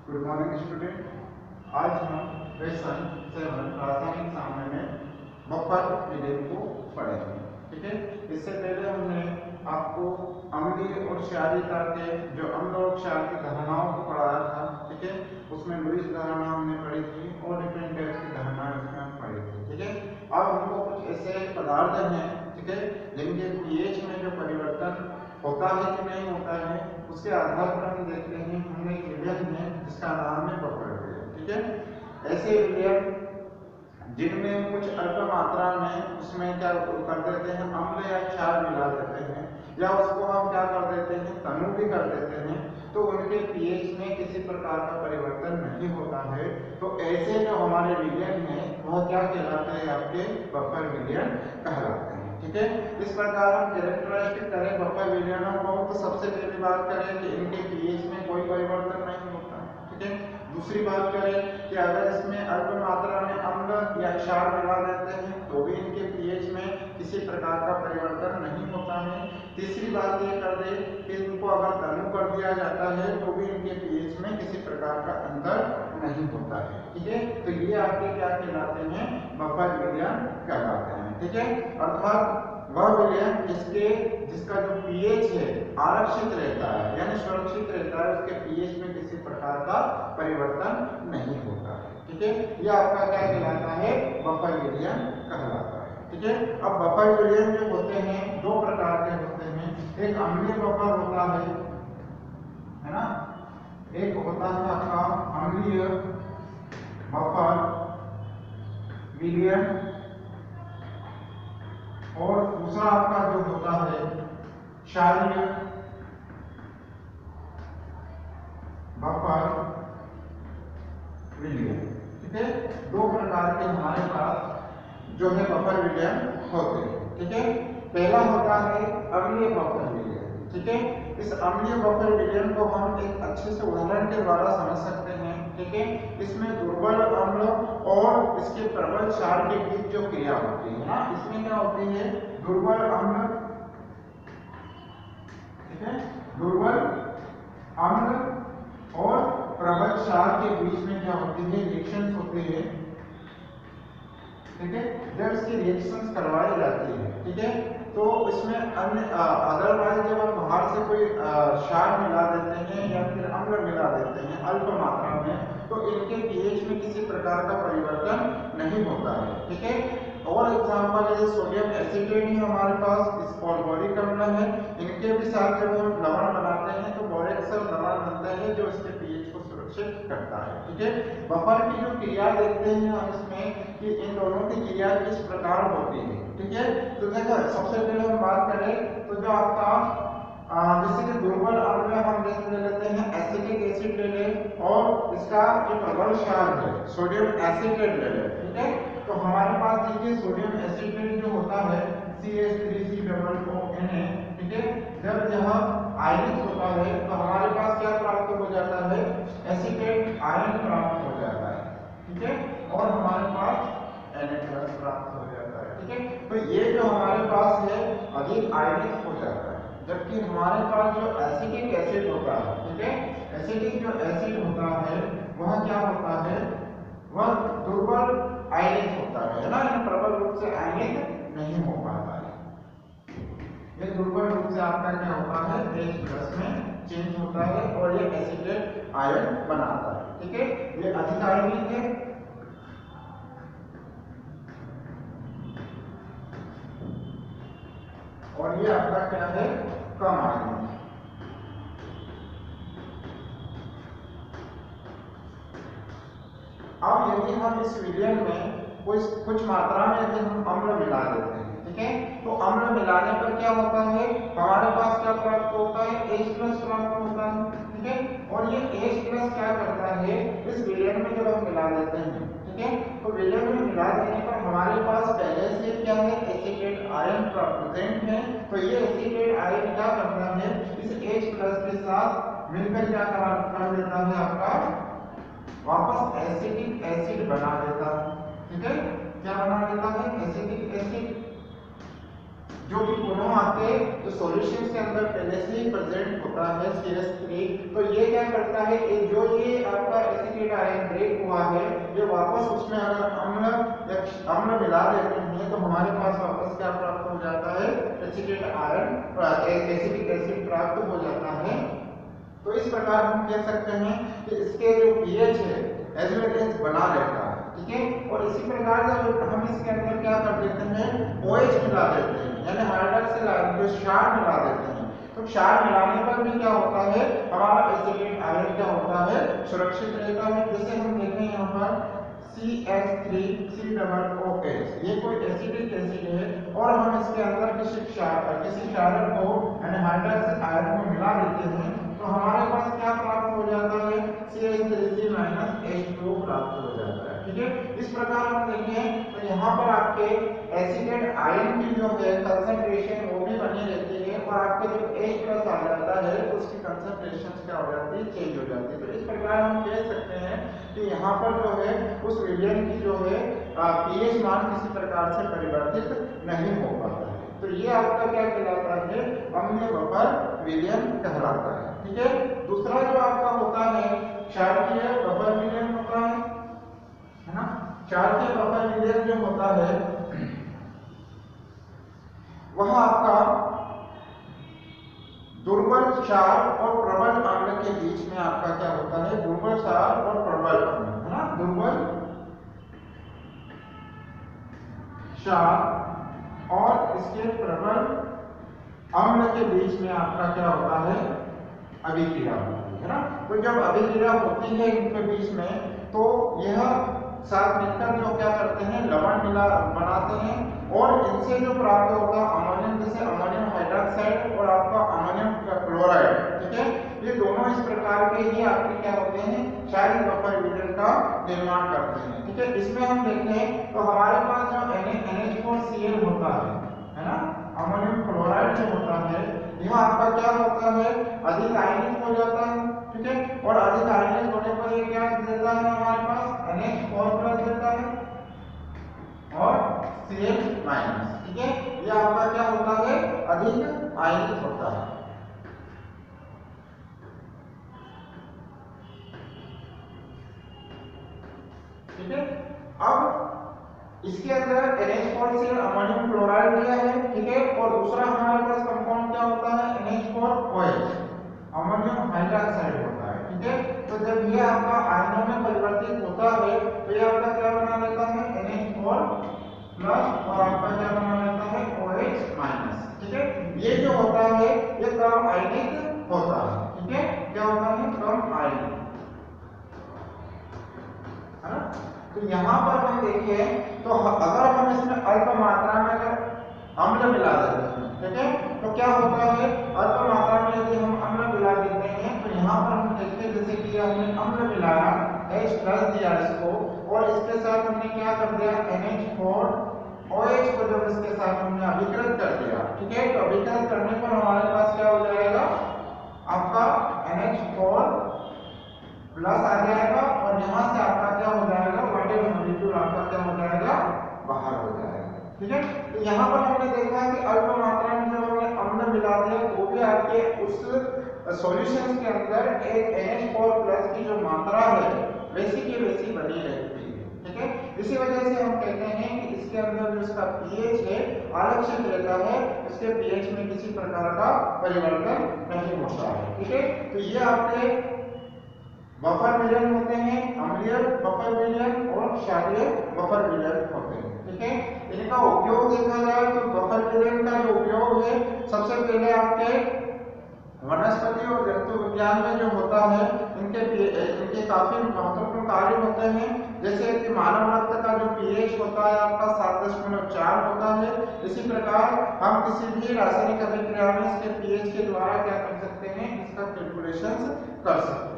Good morning student. आज हम lesson 7 रासायनिक सामने में बफर विलेन को पढ़ेंगे। ठीक है, इससे पहले हमने आपको अम्लीय और क्षारीयता के जो अम्ल और क्षार की धारणाओं को पढ़ाया था। ठीक है, उसमें लुईस धारणा हमने पढ़ी थी और डिफरेंट टाइप्स की धारणाएं उसमें हम पढ़ी थी। ठीक है, अब हमको कुछ ऐसे पदार्थ हैं, ठीक है, जिनके पीएच में जो परिवर्तन होता है कि नहीं होता है, उसके आधार पर हम देखते हैं। हमने एक विलयन है जिसका नाम है बफर विलयन। ठीक है, ऐसे विलयन जिनमें कुछ अल्प मात्रा में उसमें क्या कर देते हैं, अम्ल या क्षार मिला देते हैं, या उसको हम क्या कर देते हैं, तनु भी कर देते हैं, तो उनके पीएच में किसी प्रकार का परिवर्तन नहीं होता है। तो ऐसे जो हमारे विलयन हैं वह क्या कहलाते हैं, आपके बफर विलयन कहलाते हैं। ठीक है, इस प्रकार हम कैरेक्टरिस्टिक करें बफर विलयनों को, तो सबसे पहली बात करें कि इनके पीएच में कोई परिवर्तन नहीं होता। ठीक है, दूसरी बात करें कि अगर इसमें अल्प मात्रा में अम्ल या क्षार मिला देते हैं तो भी इनके पीएच में किसी प्रकार का परिवर्तन नहीं होता है। तीसरी बात ये कर दे कि इनको अगर तनु कर दिया जाता है तो भी इनके पीएच में किसी प्रकार का अंतर नहीं होता है। ठीक है, तो ये आपके क्या कहलाते हैं, बफर विलयन कहलाते हैं। ठीक है, अर्थात वह विलयन जिसका जो पीएच है आरक्षित रहता है, यानी सुरक्षित रहता है, उसके पीएच में किसी प्रकार का परिवर्तन नहीं होता है। ठीक है, यह आपका क्या कहलाता है, बफर विलयन कहलाता है। ठीक है, अब बफर विलयन जो होते हैं दो प्रकार के होते हैं। एक अम्लीय बफर होता है ना, एक होता है आपका अम्लीय बफर विलयन, और दूसरा आपका जो होता है क्षारीय बफर विलयन। ठीक है, दो प्रकार के हमारे पास जो है बफर विलयन होते हैं। ठीक है, पहला होता है अम्लीय बफर विलयन। ठीक है, इस अम्लीय बफर विलयन को हम एक अच्छे से उदाहरण के द्वारा समझ सकते हैं। ठीक है, इसमें दुर्बल अम्ल और इसके प्रबल क्षार के बीच जो क्रिया होती है ना, इसमें क्या होती है, दुर्बल अम्ल, ठीक है, दुर्बल अम्ल और प्रबल क्षार के बीच में क्या होती है, रिएक्शंस होते हैं। ठीक है, जब इसकी रिएक्शंस करवाई जाती है, ठीक है, तो इसमें अन्य अदरवाइज जब हम बाहर से कोई क्षार मिला देते हैं या फिर अम्ल मिला देते हैं अल्प मात्रा में, तो इनके पीएच में किसी प्रकार का परिवर्तन नहीं होता है। ठीक है, और एग्जांपल जैसे सोडियम एसिटेट ही हमारे पास और बोरिक अम्ल है, इनके भी साथ जब हम लवण बनाते हैं तो बोरिक से लवण बनता है जो इसके पीएच को सुरक्षित करता है। ठीक है, बफर की जो क्रिया देखते हैं हम इसमें कि इन दोनों की क्रिया किस प्रकार होती है। ठीक है, तो देखो सबसे पहले हम बात करें तो जो आपका जैसे कि दुर्बल अम्ल हम ले लेते हैं एसिटिक एसिड ले लें, और इसका जो प्रबल क्षार है सोडियम एसिटेट ले लें। ठीक है, तो हमारे पास देखिए सोडियम एसिटेट जो होता है CH3COONA, ठीक है, जब यह आयनिक होता है तो हमारे पास क्या प्राप्त हो जाता है, एसिटेट आयन प्राप्त हो जाता है। ठीक है, और हमारे पास Na+ प्राप्त हो जाता है। ठीक है, तो ये जो हमारे पास है अधिक आयनिक हो जाता है, जबकि हमारे पास जो एसिटिक एसिड होता है, ठीक है, एसिटिक जो एसिड होता है वह क्या होता है, वह दुर्बल आयनिक होता है ना, प्रबल रूप से आयनिक नहीं हो पाता है। ये दुर्बल रूप से आपका क्या होता है, H+ में चेंज होता है और ये एसिटेट आयन बनाता है। ठीक है, ये अधिक आयनिक है और ये आपका क्या है, कम आयनिक। अब यदि हम इस विलयन में कुछ मात्रा में यदि हम अम्ल मिला देते हैं, ठीक है, तो अम्ल मिलाने पर क्या होता है, हमारे पास क्या प्राप्त होता है, H+ प्राप्त होता है। ठीक है, और ये H+ क्या करता है, इस विलयन में जब हम मिला देते हैं, ठीक है, तो विलयन में मिला देने पर हमारे पास पहले से क्या है, एसिटेट आयन प्रेजेंट है, तो ये एसिटेट आयन क्या करता है, इस H+ के साथ मिलकर क्या कर देता है, आपका वापस एसिटिक एसिड बना देता है। ठीक है, क्या बना देता है, एसिटिक एसिड, जो कि दोनों आपके जो सॉल्यूशन के अंदर पहले से ही प्रेजेंट होता है CH3, तो ये क्या करता है कि जो ये आपका एसिटेट आयन ब्रेक हुआ है, ये वापस उसमें अगर अम्ल मिला देते हैं तो हमारे पास वापस क्या प्राप्त हो जाता है, एसिटेट आयन एसिटिक एसिड प्राप्त हो जाता है। तो इस प्रकार हम कह सकते हैं कि इसके जो pH है एज वेल एज बना रहता है, ठीक है। और इसी प्रकार जब हम इसके अंदर क्या कर देते हैं, OH मिला देते हैं, यानी हाइड्रोक्सिल आयन जो क्षार मिला देते हैं, तो क्षार मिलाने पर भी क्या होता है, हमारा एसिटेट आयन क्या होता है, सुरक्षित रहता है। जैसे हम देखें यहाँ पर CH3COOH, ये कोई एसिटिक एसिड है और हम इसके अंदर किसी क्षारक को यानी हाइड्रोक्सिल आयन को मिला देते हैं, तो हमारे पास क्या प्राप्त हो जाता है, CH3C-H2 प्राप्त हो जाता है, ठीक है। इस प्रकार हम देखें तो यहाँ पर आपके एसिटेट आयन की जो है कंसंट्रेशन वो भी बनी रहती है और आपके जो H+ आ जाता है उसकी कंसंट्रेशन क्या हो जाती है, चेंज हो जाती है। तो इस प्रकार हम कह सकते हैं कि यहाँ पर जो है उस विलयन की जो है pH मान किसी प्रकार से परिवर्तित नहीं हो पाता है। तो ये आपका क्या कहलाता है, अम्लीय बफर विलयन कहलाता है, ठीक है। दूसरा जो आपका होता है क्षारीय बफर विलयन होता है ना। क्षारीय बफर विलयन जो होता है वह आपका दुर्बल क्षार और प्रबल अम्ल के बीच में आपका क्या होता है, दुर्बल क्षार और प्रबल अम्ल, है ना। दुर्बल क्षार और इसके प्रबल अम्ल के बीच में आपका क्या होता है, अभिक्रिया होती है ना। तो जब अभिक्रिया होती है इनके बीच में तो यह साथ मिलकर जो क्या करते हैं, लवण बनाते हैं और इनसे जो प्राप्त होगा अमोनियम, जैसे अमोनियम हाइड्रोक्साइड और आपका अमोनियम क्लोराइड, ठीक है, ये दोनों इस प्रकार के ही आपके क्या होते हैं, क्षारीय बफर विलयन का निर्माण करते हैं, ठीक है। इसमें हम देखें तो हमारे पास जो NH4Cl होता है ना, अमोनियम क्लोराइड जो होता है, यह आपका क्या होता है, अधिक आयनिक हो जाता है, ठीक है। और अधिक आयनिक होने पर ये क्या देता है, हमारे पास NH4+ देता है और Cl-, ठीक है। ये आपका क्या होता है, अधिक आयनिक होता है, ठीक है। अब इसके अंदर NH4Cl अमोनियम क्लोराइड दिया है, ठीक है। और दूसरा हमारे पास कंपाउंड क्या होता है, NH4OH अमोनियम हाइड्रोक्साइड होता है, ठीक है। तो जब ये आपका आयनों में परिवर्तित होता है तो ये आपका क्या बना लेता है, NH4+ और आपका क्या बना लेता है, OH-, ठीक है। ये जो होता है ये कम आयनिक होता है, ठीक है। क्या होता है, कम आयनिक, है ना। तो यहाँ पर हम देखें तो अगर हम इसमें अल्प मात्रा में अगर अम्ल मिला देते हैं, ठीक है, तो क्या होता है, अल्प मात्रा में यदि हम अम्ल मिला देते हैं तो यहाँ पर हम देखते हैं जैसे कि हमने अम्ल मिलाया H+ दिया इसको और इसके साथ हमने क्या कर दिया, NH4OH को जब इसके साथ हमने अभिकृत कर दिया, ठीक है। तो अभिकृत करने पर हमारे पास क्या हो जाएगा, आपका NH4+ आ जाएगा और यहाँ से आपका क्या हो जाएगा, वाटर मॉलिक्यूल आपका क्या हो जाएगा, बाहर हो जाएगा, ठीक है। तो यहाँ पर हमने देखा कि अल्प मात्रा में जब हमने अम्ल मिला दिया वो भी आपके उस सॉल्यूशन के अंदर एक NH4+ की जो मात्रा है वैसी की वैसी बनी रहती है, ठीक है। इसी वजह से हम कहते हैं कि इसके अंदर जो इसका pH है आरक्षित रहता है, इसके pH में किसी प्रकार का परिवर्तन नहीं होता है, ठीक है। तो ये आपके बफर विलयन होते हैं, अम्लीय बफर विलयन और क्षारीय बफर विलयन होते हैं, ठीक है। इनका उपयोग देखा जाए तो बफर विलयन का जो उपयोग है सबसे पहले आपके वनस्पति और जंतु विज्ञान में जो होता है इनके काफी महत्वपूर्ण कार्य होते हैं। जैसे कि मानव रक्त का जो pH होता है आपका 7.4 होता है, इसी प्रकार हम किसी भी रासायनिक अभिक्रिया में इसके pH के द्वारा क्या कर सकते हैं, इसका कैलकुलेशन कर सकते हैं।